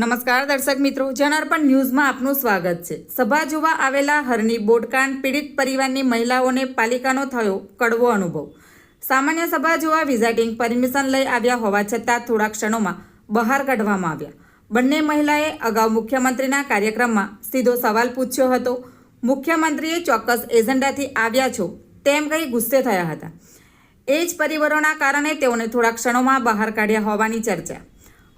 નમસ્કાર દર્શક મિત્રો, જનાર્પણ ન્યૂઝમાં આપનું સ્વાગત છે। સભા જોવા આવેલા હરની બોટકાંડ પીડિત પરિવારની મહિલાઓને પાલિકાનો થયો કડવો અનુભવ। સામાન્ય સભા જોવા વિઝિટિંગ પરમિશન લઈ આવ્યા હોવા છતાં થોડા ક્ષણોમાં બહાર કાઢવામાં આવ્યા। બંને મહિલાએ અગાઉ મુખ્યમંત્રીના કાર્યક્રમમાં સીધો સવાલ પૂછ્યો હતો। મુખ્યમંત્રીએ ચોક્કસ એજન્ડાથી આવ્યા છો તેમ કહી ગુસ્સે થયા હતા। એ જ પરિવારોના કારણે તેઓને થોડા ક્ષણોમાં બહાર કાઢ્યા હોવાની ચર્ચા।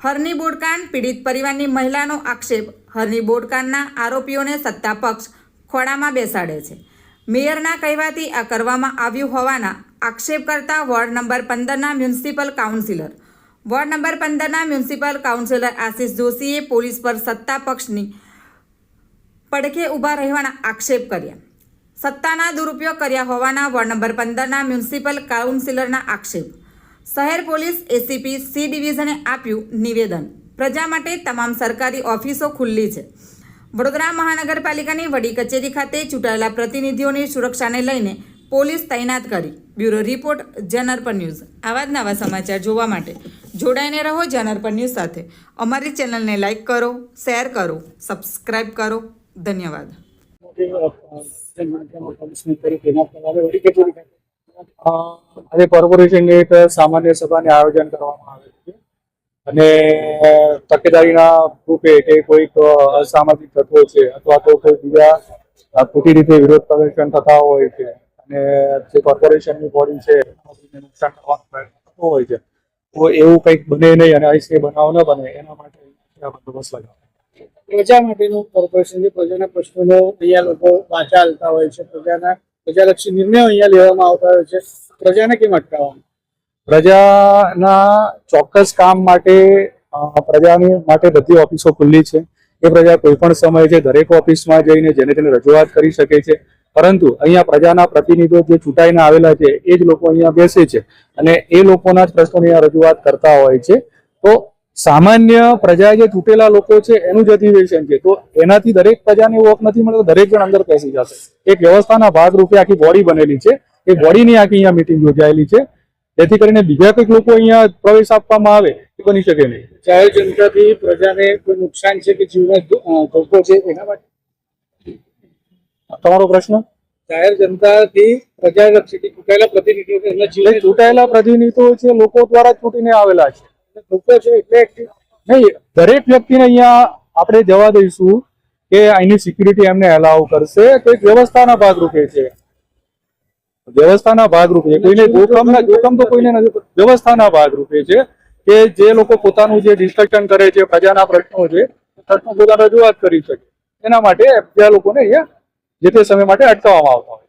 હરની બોટકાંડ પીડિત પરિવારની મહિલાનો આક્ષેપ, હરની બોટકાંડના આરોપીઓને સત્તા પક્ષ ખોળામાં બેસાડે છે। મેયરના કહેવાથી આ કરવામાં આવ્યું હોવાના આક્ષેપ કરતા વોર્ડ નંબર 15ના મ્યુનિસિપલ કાઉન્સિલર આશિષ જોશીએ પોલીસ પર સત્તા પક્ષની પડખે ઊભા રહેવાના આક્ષેપ કર્યા। સત્તાના દુરુપયોગ કર્યા હોવાના વોર્ડ નંબર 15ના મ્યુનિસિપલ કાઉન્સિલરના આક્ષેપ। શહેર પોલીસ એસીપી સી ડિવિઝને આપ્યું નિવેદન। પ્રજા માટે તમામ સરકારી ઓફિસો ખુલ્લી છે। વડોદરા મહાનગરપાલિકાની વડી કચેરી ખાતે ચૂંટાયેલા પ્રતિનિધિઓની સુરક્ષાને લઈને પોલીસ તૈનાત કરી। Bureau report, જનાર્પણ news. આવા જ નવા સમાચાર જોવા માટે જોડાઈને રહો જનાર્પણ ન્યૂઝ સાથે। અમારી ચેનલને લાઇક કરો, શેર કરો, સબસ્ક્રાઇબ કરો। ધન્યવાદ। આજે કોર્પોરેશનની એક સામાન્ય સભાને આયોજન કરવામાં આવે છે અને તકેદારીના રૂપે કે કોઈક અસામાજિક તત્વો છે અથવા તો કોઈ બીજા ખોટી રીતે વિરોધ પ્રદર્શન થતા હોય છે અને જે કોર્પોરેશનની બોડી છે નુકસાન કરવાનો પ્રયત્ન થતો હોય છે, તો એવું કંઈક બને નહીં અને અહિંસક બનાવ ન બને એના માટે બંદોબસ્ત લગાવે। પ્રજા માટેનું કોર્પોરેશન છે, પ્રજાના પ્રશ્નોનો અહીંયા લોકો વાંચા હાલતા હોય છે, પ્રજાલક્ષી નિર્ણયો અહીંયા લેવામાં આવતા હોય છે। પ્રજાને કેમ અટકાવવાનું? પ્રજાના ચોક્કસ કામ માટે પ્રજાની માટે બધી ઓફિસો ખુલ્લી છે। એ પ્રજા કોઈ પણ સમયે છે દરેક ઓફિસમાં જઈને જેને તેને રજૂઆત કરી શકે છે, પરંતુ અહીંયા પ્રજાના પ્રતિનિધિઓ જે ચૂંટાઈને આવેલા છે એ જ લોકો અહીંયા બેસે છે અને એ લોકોના જ પ્રશ્નોની અહીંયા રજૂઆત કરતા હોય છે। તો સામાન્ય પ્રજા જે ચૂંટેલા લોકો છે એનું જ અધિવેશન છે, તો એનાથી દરેક પ્રજાને એવો હક નથી મળતો દરેક જણ અંદર બેસી જશે। એક વ્યવસ્થાના ભાગરૂપે આખી બોડી બનેલી છે, એ બોડીની આખી અહીંયા મિટિંગ યોજાયેલી છે, જેથી કરીને બીજા કંઈક લોકો અહીંયા પ્રવેશ આપવામાં આવે એ બની શકે નહીં। જાહેર જનતાથી પ્રજાને કોઈ નુકસાન છે કે જીવને ધોકો છે એના માટે તમારો પ્રશ્ન? જાહેર જનતાથી પ્રજાલક્ષી ચૂંટાયેલા પ્રતિનિધિઓ એમના જીવને ચૂંટાયેલા પ્રતિનિધિઓ છે લોકો દ્વારા ચૂંટીને આવેલા છે, ધોકો છે એટલે નહીં દરેક વ્યક્તિને અહીંયા આપણે જવા દઈશું કે અહીંની સિક્યુરિટી એમને એલાવ કરશે, તો એક વ્યવસ્થાના ભાગરૂપે છે, વ્યવસ્થાના ભાગરૂપે કોઈને જોખમ તો કોઈને નથી, વ્યવસ્થાના ભાગરૂપે છે કે જે લોકો પોતાનું જે ડિસ્ટ્રક્શન કરે છે, પ્રજાના પ્રશ્નો છે પોતાની રજૂઆત કરી શકે, એના માટે બીજા લોકોને અહીંયા જે તે સમય માટે અટકાવવામાં આવતા હોય।